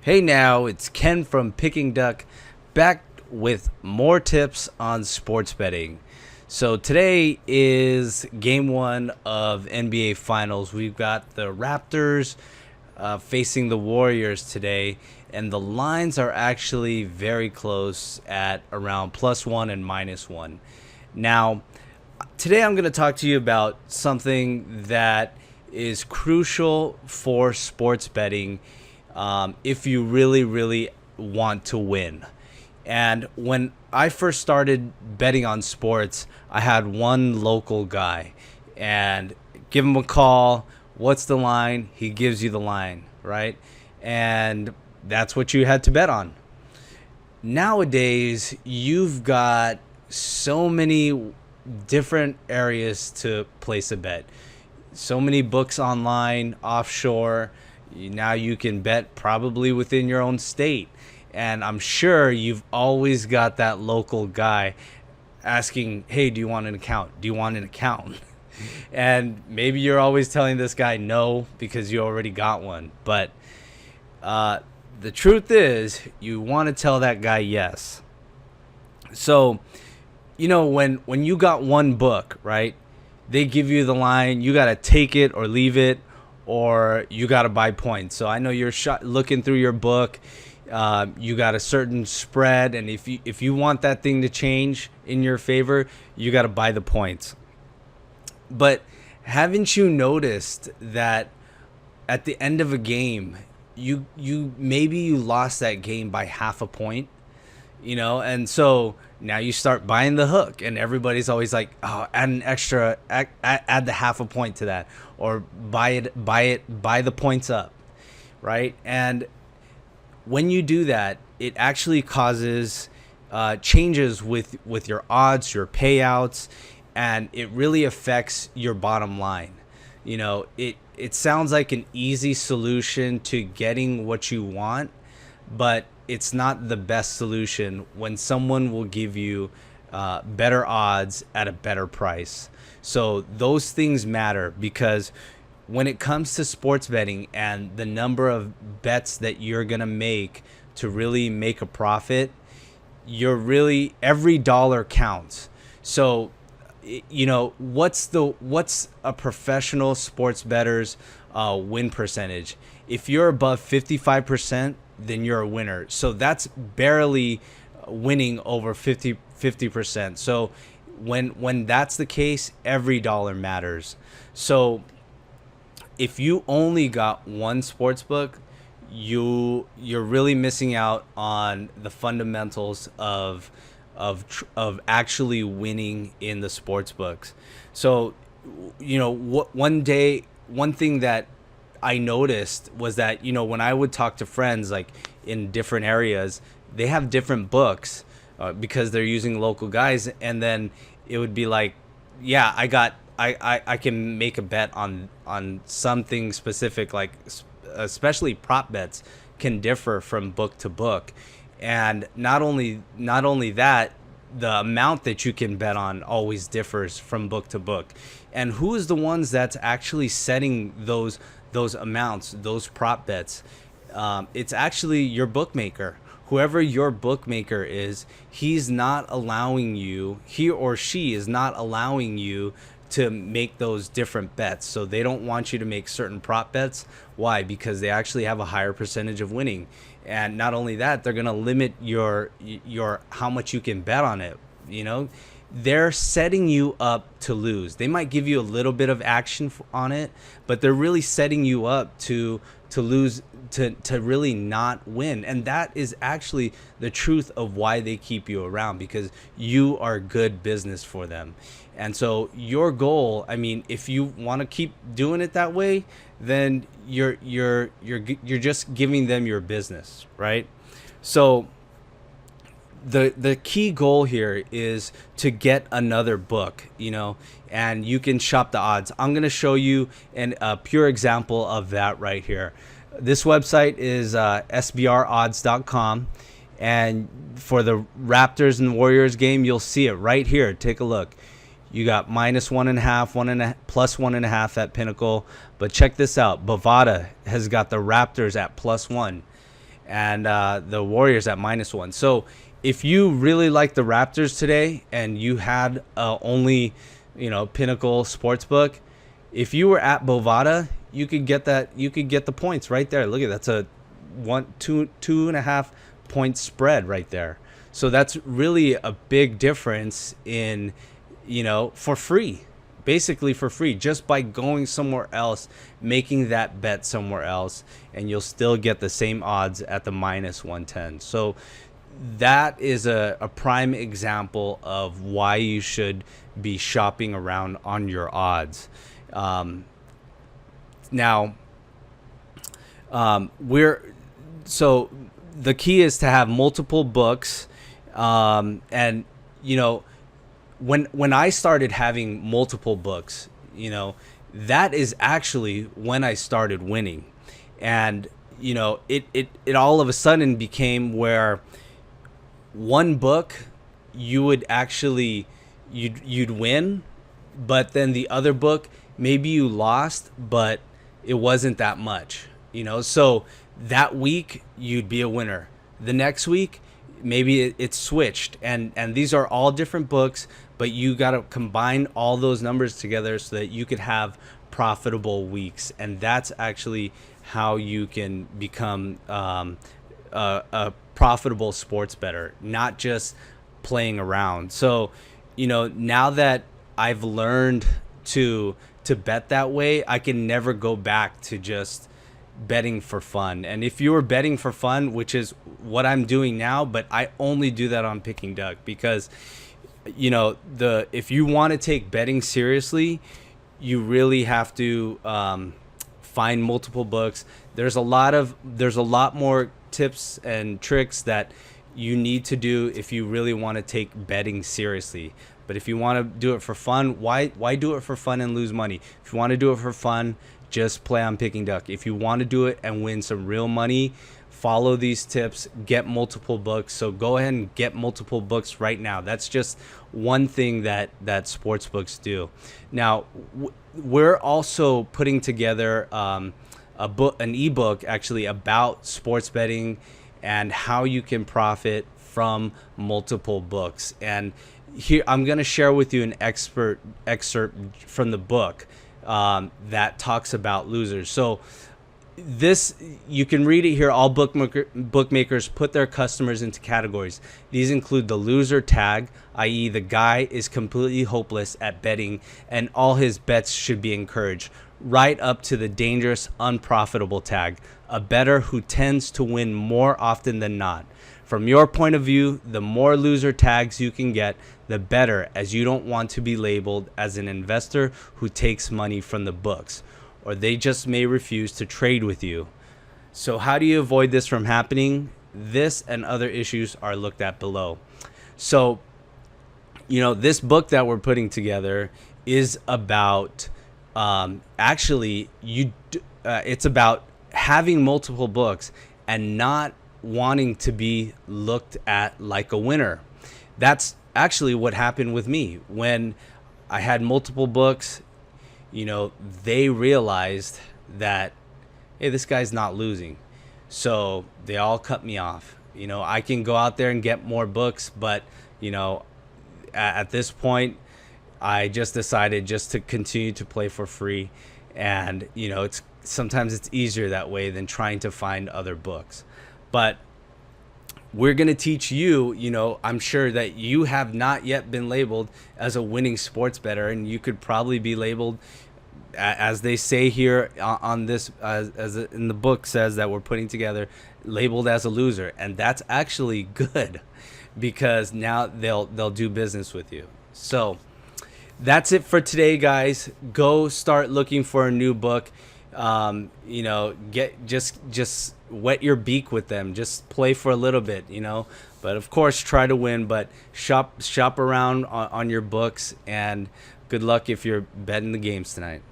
Hey now, it's Ken from Picking Duck, back with more tips on sports betting. So today is game one of NBA Finals. We've got the Raptors facing the Warriors today, and the lines are actually very close at around +1 and -1. Now, today I'm going to talk to you about something that is crucial for sports betting if you really want to win. And when I first started betting on sports, I had one local guy, and give him a call. What's the line? He gives you the line, right? And that's what you had to bet on. Nowadays, you've got so many different areas to place a bet. So many books online, offshore. Now you can bet probably within your own state. And I'm sure you've always got that local guy asking, hey, do you want an account? Do you want an account? And maybe you're always telling this guy no because you already got one. But the truth is, you want to tell that guy yes. So, when you got one book, right, they give you the line, you got to take it or leave it, or you got to buy points. So I know you're looking through your book. You got a certain spread, and if you want that thing to change in your favor, you got to buy the points. But haven't you noticed that at the end of a game, you lost that game by half a point? And so now you start buying the hook, and everybody's always like, oh, add an extra, add the half a point to that, or buy the points up, right? And when you do that, it actually causes changes with your odds, your payouts, and it really affects your bottom line. It sounds like an easy solution to getting what you want, but it's not the best solution when someone will give you better odds at a better price. So those things matter, because when it comes to sports betting and the number of bets that you're going to make to really make a profit, every dollar counts. So, what's a professional sports bettor's win percentage? If you're above 55%, then you're a winner. So that's barely winning over 50%. So when that's the case, every dollar matters. So if you only got one sports book, you're really missing out on the fundamentals of actually winning in the sports books. So one thing that I noticed was that, when I would talk to friends like in different areas, they have different books because they're using local guys. And then it would be like, yeah, I can make a bet on something specific, like especially prop bets can differ from book to book. And not only that, the amount that you can bet on always differs from book to book. And who is the ones that's actually setting those amounts, those prop bets? It's actually your bookmaker. Whoever your bookmaker is, he or she is not allowing you to make those different bets. So they don't want you to make certain prop bets. Why? Because they actually have a higher percentage of winning. And not only that, they're going to limit your how much you can bet on it. They're setting you up to lose. They might give you a little bit of action on it, but they're really setting you up to lose, to really not win. And that is actually the truth of why they keep you around, because you are good business for them. And so your goal, if you want to keep doing it that way, then you're just giving them your business, right? So the key goal here is to get another book, and you can shop the odds. I'm going to show you a pure example of that right here. This website is sbrodds.com, and for the Raptors and Warriors game, you'll see it right here. Take a look. You got -1.5, +1.5 at Pinnacle. But check this out. Bovada has got the Raptors at +1. and the Warriors at -1. So if you really like the Raptors today and you had only, Pinnacle Sportsbook, if you were at Bovada, you could get that. You could get the points right there. Look at that's a 2.5 point spread right there. So that's really a big difference in, for free, basically for free, just by going somewhere else, making that bet somewhere else, and you'll still get the same odds at the -110. So that is a prime example of why you should be shopping around on your odds. Now, so the key is to have multiple books, and when I started having multiple books, that is actually when I started winning, and it all of a sudden became where one book you would actually you'd win, but then the other book maybe you lost, but it wasn't that much, so that week you'd be a winner. The next week maybe it switched, and these are all different books, but you got to combine all those numbers together so that you could have profitable weeks, and that's actually how you can become a profitable sports bettor, not just playing around. So now that I've learned to bet that way, I can never go back to just betting for fun. And if you were betting for fun, which is what I'm doing now, but I only do that on Picking Duck, because if you want to take betting seriously, you really have to find multiple books. There's a lot more tips and tricks that you need to do if you really want to take betting seriously. But if you want to do it for fun, why do it for fun and lose money? If you want to do it for fun, just play on Picking Duck. If you want to do it and win some real money, follow these tips, get multiple books. So go ahead and get multiple books right now. That's just one thing that sportsbooks do. Now, we're also putting together an ebook actually about sports betting and how you can profit from multiple books. And here I'm going to share with you an excerpt from the book that talks about losers. So this, you can read it here. All bookmakers put their customers into categories. These include the loser tag, i.e. the guy is completely hopeless at betting and all his bets should be encouraged, right up to the dangerous, unprofitable tag, a bettor who tends to win more often than not. From your point of view, the more loser tags you can get, the better, as you don't want to be labeled as an investor who takes money from the books, or they just may refuse to trade with you. So how do you avoid this from happening? This and other issues are looked at below. So, this book that we're putting together is about it's about having multiple books and not wanting to be looked at like a winner. That's actually what happened with me when I had multiple books. They realized that, hey, this guy's not losing, so they all cut me off. I can go out there and get more books, but at this point I just decided just to continue to play for free, and sometimes it's easier that way than trying to find other books. But we're going to teach you, I'm sure that you have not yet been labeled as a winning sports bettor, and you could probably be labeled, as they say here on this, as in the book says that we're putting together, labeled as a loser. And that's actually good, because now they'll do business with you. So that's it for today, guys. Go start looking for a new book. Just wet your beak with them. Just play for a little bit, but of course try to win, but shop around on your books, and good luck if you're betting the games tonight.